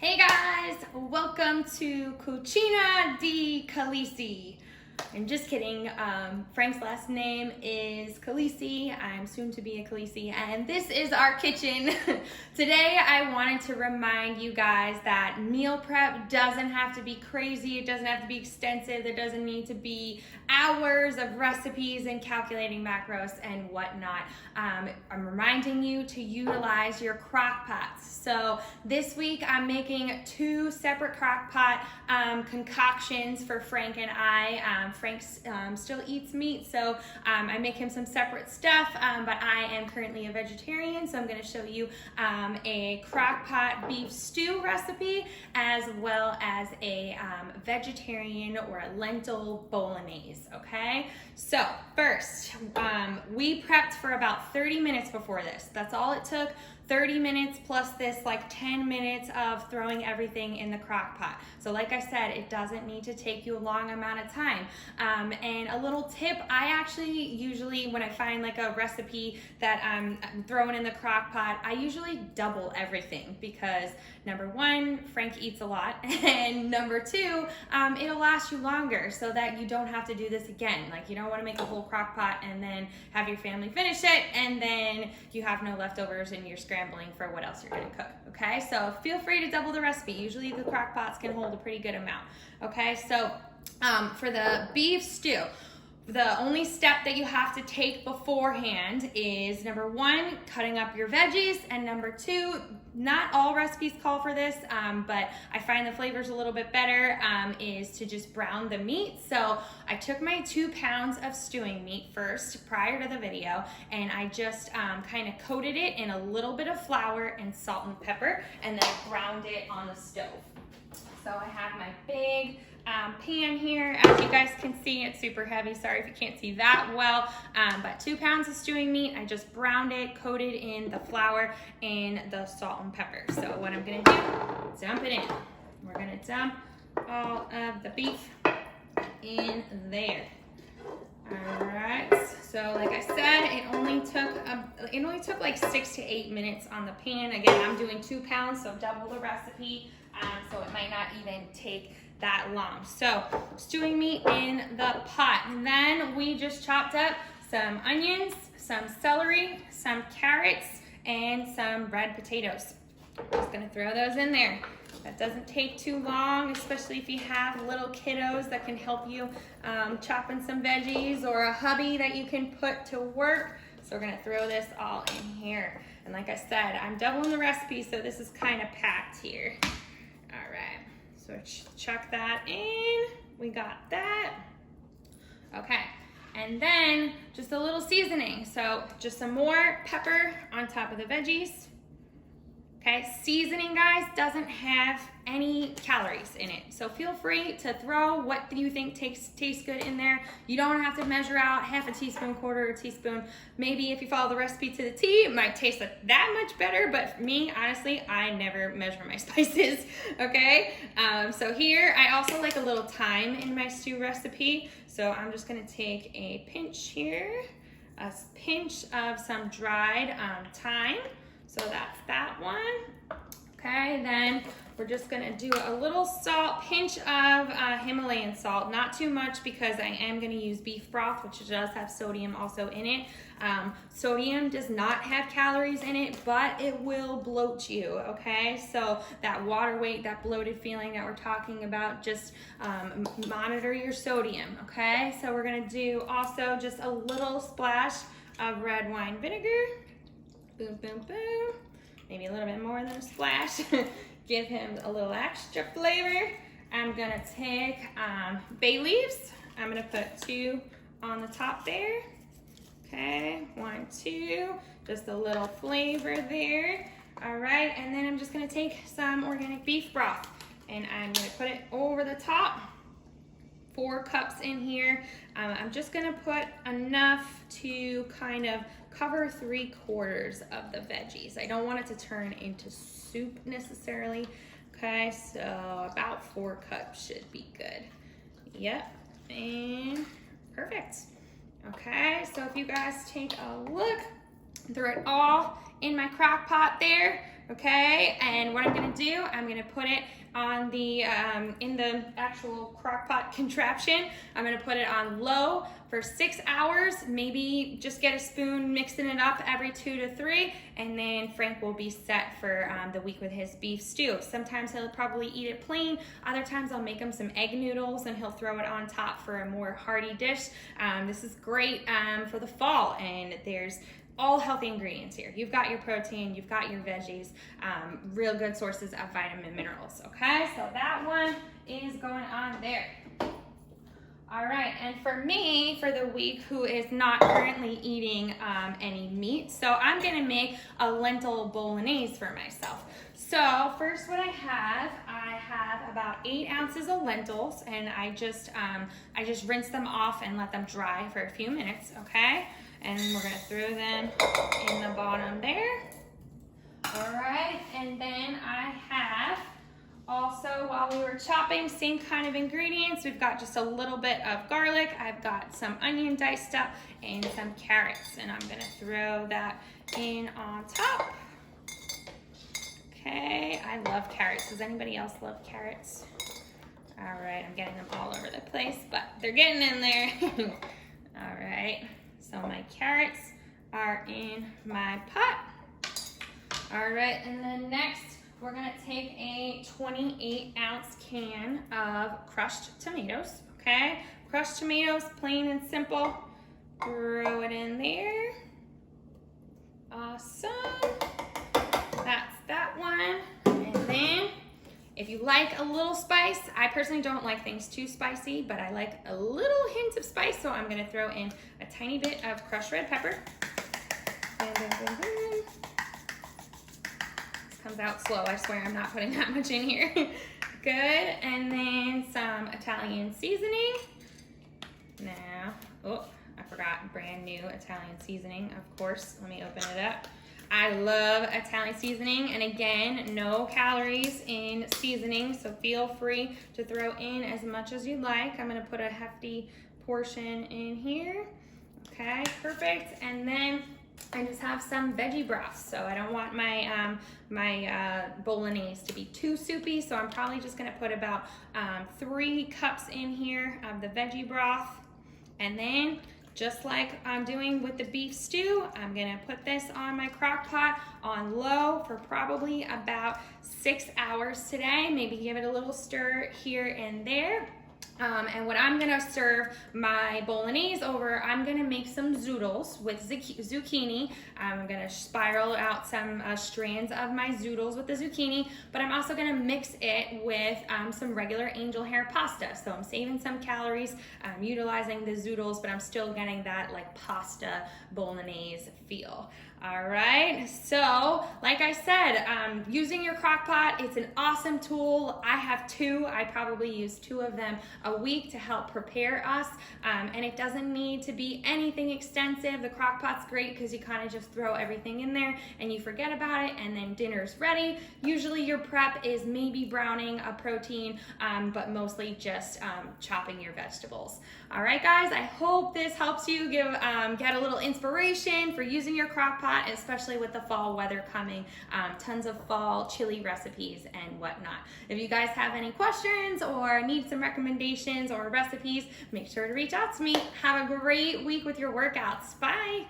Hey guys, welcome to Cucina di Khaleesi. I'm just kidding. Frank's last name is Khaleesi. I'm soon to be a Khaleesi, and this is our kitchen. Today I wanted to remind you guys that meal prep doesn't have to be crazy. It doesn't have to be extensive. There doesn't need to be hours of recipes and calculating macros and whatnot. I'm reminding you to utilize your crock pots. So this week I'm making two separate crock pot concoctions for Frank and I. Frank still eats meat, so I make him some separate stuff, but I am currently a vegetarian, so I'm going to show you a crock pot beef stew recipe as well as a vegetarian or a lentil bolognese, okay? So first, we prepped for about 30 minutes before this. That's all it took. 30 minutes plus this like 10 minutes of throwing everything in the crock pot. So like I said, it doesn't need to take you a long amount of time. And a little tip, I actually usually, when I find like a recipe that I'm throwing in the crock pot, I usually double everything because number one, Frank eats a lot, and number two, it'll last you longer so that you don't have to do this again. Like you don't want to make a whole crock pot and then have your family finish it and then you have no leftovers and you're scrambling for what else you're gonna cook, okay? So feel free to double the recipe. Usually the crock pots can hold a pretty good amount, okay? So for the beef stew, the only step that you have to take beforehand is number one, cutting up your veggies, and number two, not all recipes call for this, but I find the flavors a little bit better, is to just brown the meat. So I took my 2 pounds of stewing meat first prior to the video, and I just kind of coated it in a little bit of flour and salt and pepper, and then I browned it on the stove. So I have my big pan here. As you guys can see, it's super heavy. Sorry if you can't see that well, but 2 pounds of stewing meat. I just browned it, coated in the flour and the salt and pepper. So what I'm gonna do, dump it in. We're gonna dump all of the beef in there. All right, so like I said, it only took like 6 to 8 minutes on the pan. Again, I'm doing 2 pounds, so double the recipe, so it might not even take that long. So stewing meat in the pot. And then we just chopped up some onions, some celery, some carrots, and some red potatoes. Just gonna throw those in there. That doesn't take too long, especially if you have little kiddos that can help you chopping some veggies, or a hubby that you can put to work. So we're gonna throw this all in here. And like I said, I'm doubling the recipe, so this is kind of packed here. All right, so chuck that in. We got that. Okay, and then just a little seasoning. So just some more pepper on top of the veggies. Okay, seasoning, guys, doesn't have any calories in it. So feel free to throw what you think tastes good in there. You don't have to measure out half a teaspoon, quarter of a teaspoon. Maybe if you follow the recipe to the T, it might taste that much better, but for me, honestly, I never measure my spices, okay? So here, I also like a little thyme in my stew recipe. So I'm just gonna take a pinch here, a pinch of some dried thyme. So that's that one. Okay, then we're just gonna do a little salt, pinch of Himalayan salt, not too much because I am gonna use beef broth, which does have sodium also in it. Sodium does not have calories in it, but it will bloat you, okay? So that water weight, that bloated feeling that we're talking about, just monitor your sodium, okay? So we're gonna do also just a little splash of red wine vinegar. Boom, boom, boom. Maybe a little bit more than a splash. Give him a little extra flavor. I'm gonna take bay leaves. I'm gonna put 2 on the top there. Okay, 1, 2. Just a little flavor there. All right, and then I'm just gonna take some organic beef broth and I'm gonna put it over the top. 4 cups in here. I'm just gonna put enough to kind of cover 3/4 of the veggies. I don't want it to turn into soup necessarily. Okay, so about 4 cups should be good. Yep, and perfect. Okay, so if you guys take a look, throw it all in my crock pot there. Okay, and what I'm gonna do, I'm gonna put it on the, in the actual crock pot contraption. I'm gonna put it on low for 6 hours, maybe just get a spoon mixing it up every 2 to 3, and then Frank will be set for the week with his beef stew. Sometimes he'll probably eat it plain, other times I'll make him some egg noodles and he'll throw it on top for a more hearty dish. This is great for the fall, and there's all healthy ingredients here. You've got your protein, you've got your veggies, real good sources of vitamin minerals, okay? So that one is going on there. All right, and for me, for the week, who is not currently eating any meat, so I'm gonna make a lentil bolognese for myself. So first what I have about 8 ounces of lentils, and I just rinse them off and let them dry for a few minutes, okay? And we're gonna throw them in the bottom there. All right, and then I have also, while we were chopping, same kind of ingredients. We've got just a little bit of garlic. I've got some onion diced up and some carrots, and I'm gonna throw that in on top. Okay, I love carrots. Does anybody else love carrots? All right, I'm getting them all over the place, but they're getting in there. All right. So my carrots are in my pot. All right, and then next we're gonna take a 28-ounce can of crushed tomatoes, okay? Crushed tomatoes, plain and simple. Throw it in there. Awesome. That's that one. And then if you like a little spice, I personally don't like things too spicy, but I like a little hint of spice, so I'm gonna throw in a tiny bit of crushed red pepper. This comes out slow, I swear I'm not putting that much in here. Good, and then some Italian seasoning. Now, oh, I forgot, brand new Italian seasoning, of course. Let me open it up. I love Italian seasoning, and again, no calories in seasoning, so feel free to throw in as much as you'd like. I'm gonna put a hefty portion in here. Okay, perfect. And then I just have some veggie broth, so I don't want my bolognese to be too soupy, so I'm probably just gonna put about 3 cups in here of the veggie broth. And then, just like I'm doing with the beef stew, I'm gonna put this on my crock pot on low for probably about 6 hours today. Maybe give it a little stir here and there. And what I'm gonna serve my bolognese over, I'm gonna make some zoodles with zucchini. I'm gonna spiral out some strands of my zoodles with the zucchini, but I'm also gonna mix it with some regular angel hair pasta. So I'm saving some calories, utilizing the zoodles, but I'm still getting that like pasta bolognese feel. All right, so like I said, using your crock pot, it's an awesome tool. I have 2, I probably use 2 of them a week to help prepare us, and it doesn't need to be anything extensive. The crock pot's great because you kind of just throw everything in there and you forget about it, and then dinner's ready. Usually your prep is maybe browning a protein, but mostly just chopping your vegetables. All right, guys, I hope this helps you get a little inspiration for using your crock pot, especially with the fall weather coming. Tons of fall chili recipes and whatnot. If you guys have any questions or need some recommendations or recipes, make sure to reach out to me. Have a great week with your workouts. Bye.